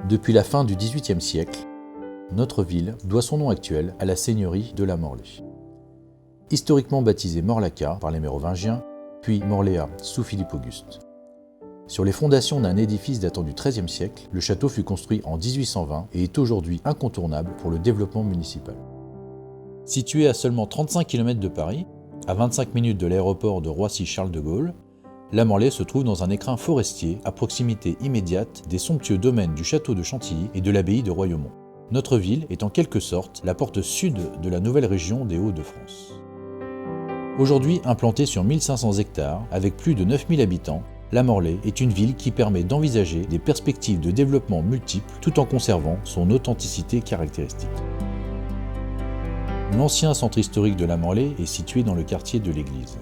Depuis la fin du XVIIIe siècle, notre ville doit son nom actuel à la seigneurie de la Morlaix. Historiquement baptisée Morlaca par les Mérovingiens, puis Morléa sous Philippe Auguste. Sur les fondations d'un édifice datant du XIIIe siècle, le château fut construit en 1820 et est aujourd'hui incontournable pour le développement municipal. Situé à seulement 35 km de Paris, à 25 minutes de l'aéroport de Roissy-Charles de Gaulle, la Morlaix se trouve dans un écrin forestier à proximité immédiate des somptueux domaines du château de Chantilly et de l'abbaye de Royaumont. Notre ville est en quelque sorte la porte sud de la nouvelle région des Hauts-de-France. Aujourd'hui implantée sur 1500 hectares avec plus de 9000 habitants, la Morlaix est une ville qui permet d'envisager des perspectives de développement multiples tout en conservant son authenticité caractéristique. L'ancien centre historique de la Morlaix est situé dans le quartier de l'Église.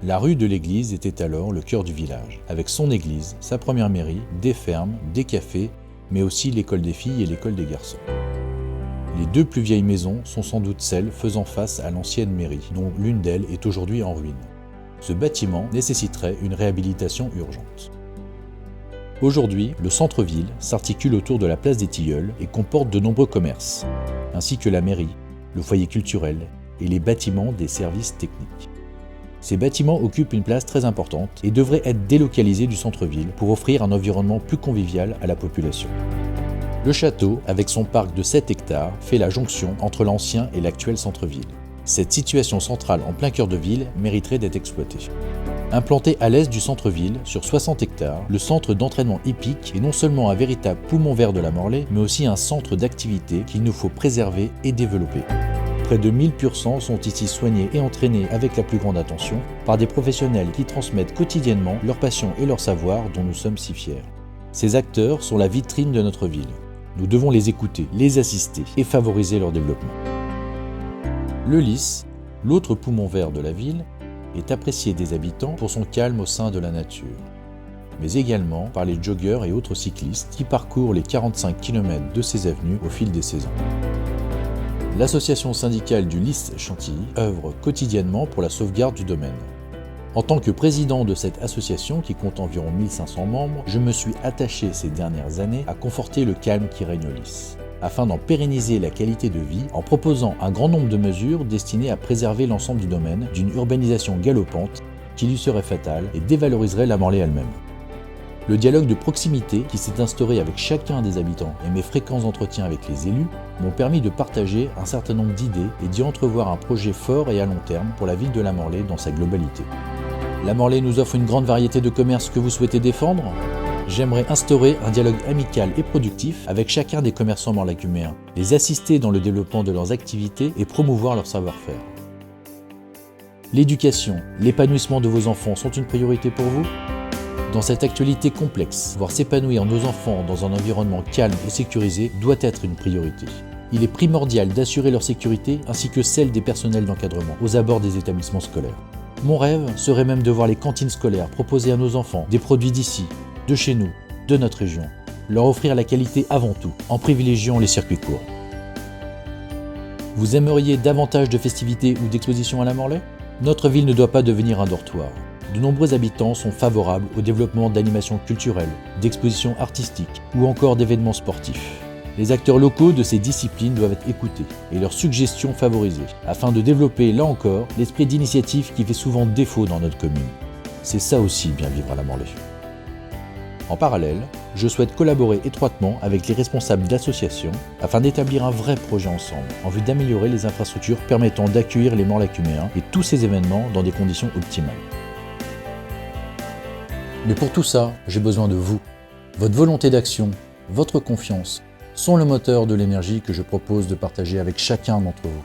La rue de l'Église était alors le cœur du village, avec son église, sa première mairie, des fermes, des cafés, mais aussi l'école des filles et l'école des garçons. Les deux plus vieilles maisons sont sans doute celles faisant face à l'ancienne mairie, dont l'une d'elles est aujourd'hui en ruine. Ce bâtiment nécessiterait une réhabilitation urgente. Aujourd'hui, le centre-ville s'articule autour de la place des Tilleuls et comporte de nombreux commerces, ainsi que la mairie, le foyer culturel et les bâtiments des services techniques. Ces bâtiments occupent une place très importante et devraient être délocalisés du centre-ville pour offrir un environnement plus convivial à la population. Le château, avec son parc de 7 hectares, fait la jonction entre l'ancien et l'actuel centre-ville. Cette situation centrale en plein cœur de ville mériterait d'être exploitée. Implanté à l'est du centre-ville, sur 60 hectares, le centre d'entraînement hippique est non seulement un véritable poumon vert de la Morlaix, mais aussi un centre d'activité qu'il nous faut préserver et développer. Près de 1000 pur-sangs sont ici soignés et entraînés avec la plus grande attention par des professionnels qui transmettent quotidiennement leur passion et leur savoir dont nous sommes si fiers. Ces acteurs sont la vitrine de notre ville. Nous devons les écouter, les assister et favoriser leur développement. Le Lys, l'autre poumon vert de la ville, est apprécié des habitants pour son calme au sein de la nature, mais également par les joggeurs et autres cyclistes qui parcourent les 45 km de ces avenues au fil des saisons. L'association syndicale du Lys Chantilly œuvre quotidiennement pour la sauvegarde du domaine. En tant que président de cette association qui compte environ 1500 membres, je me suis attaché ces dernières années à conforter le calme qui règne au Lys, afin d'en pérenniser la qualité de vie en proposant un grand nombre de mesures destinées à préserver l'ensemble du domaine d'une urbanisation galopante qui lui serait fatale et dévaloriserait la Morlaix elle-même. Le dialogue de proximité qui s'est instauré avec chacun des habitants et mes fréquents entretiens avec les élus m'ont permis de partager un certain nombre d'idées et d'y entrevoir un projet fort et à long terme pour la ville de la Morlaix dans sa globalité. La Morlaix nous offre une grande variété de commerces que vous souhaitez défendre. J'aimerais instaurer un dialogue amical et productif avec chacun des commerçants morlacuméens, les assister dans le développement de leurs activités et promouvoir leur savoir-faire. L'éducation, l'épanouissement de vos enfants sont une priorité pour vous ? Dans cette actualité complexe, voir s'épanouir nos enfants dans un environnement calme et sécurisé doit être une priorité. Il est primordial d'assurer leur sécurité ainsi que celle des personnels d'encadrement aux abords des établissements scolaires. Mon rêve serait même de voir les cantines scolaires proposer à nos enfants des produits d'ici, de chez nous, de notre région, leur offrir la qualité avant tout, en privilégiant les circuits courts. Vous aimeriez davantage de festivités ou d'expositions à la Morlaix ? Notre ville ne doit pas devenir un dortoir. De nombreux habitants sont favorables au développement d'animations culturelles, d'expositions artistiques ou encore d'événements sportifs. Les acteurs locaux de ces disciplines doivent être écoutés et leurs suggestions favorisées, afin de développer, là encore, l'esprit d'initiative qui fait souvent défaut dans notre commune. C'est ça aussi bien vivre à la Morlaix. En parallèle, je souhaite collaborer étroitement avec les responsables d'associations afin d'établir un vrai projet ensemble en vue d'améliorer les infrastructures permettant d'accueillir les Morlacuméens et tous ces événements dans des conditions optimales. Mais pour tout ça, j'ai besoin de vous. Votre volonté d'action, votre confiance sont le moteur de l'énergie que je propose de partager avec chacun d'entre vous.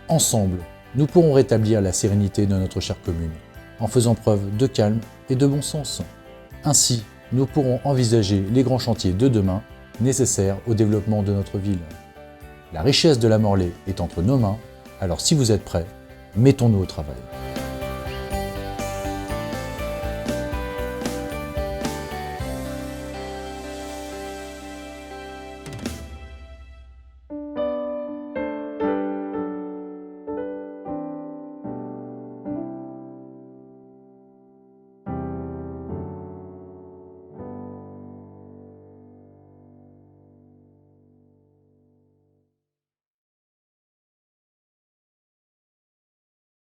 Ensemble, nous pourrons rétablir la sérénité de notre chère commune, en faisant preuve de calme et de bon sens. Ainsi, nous pourrons envisager les grands chantiers de demain nécessaires au développement de notre ville. La richesse de la Morlaix est entre nos mains, alors si vous êtes prêts, mettons-nous au travail.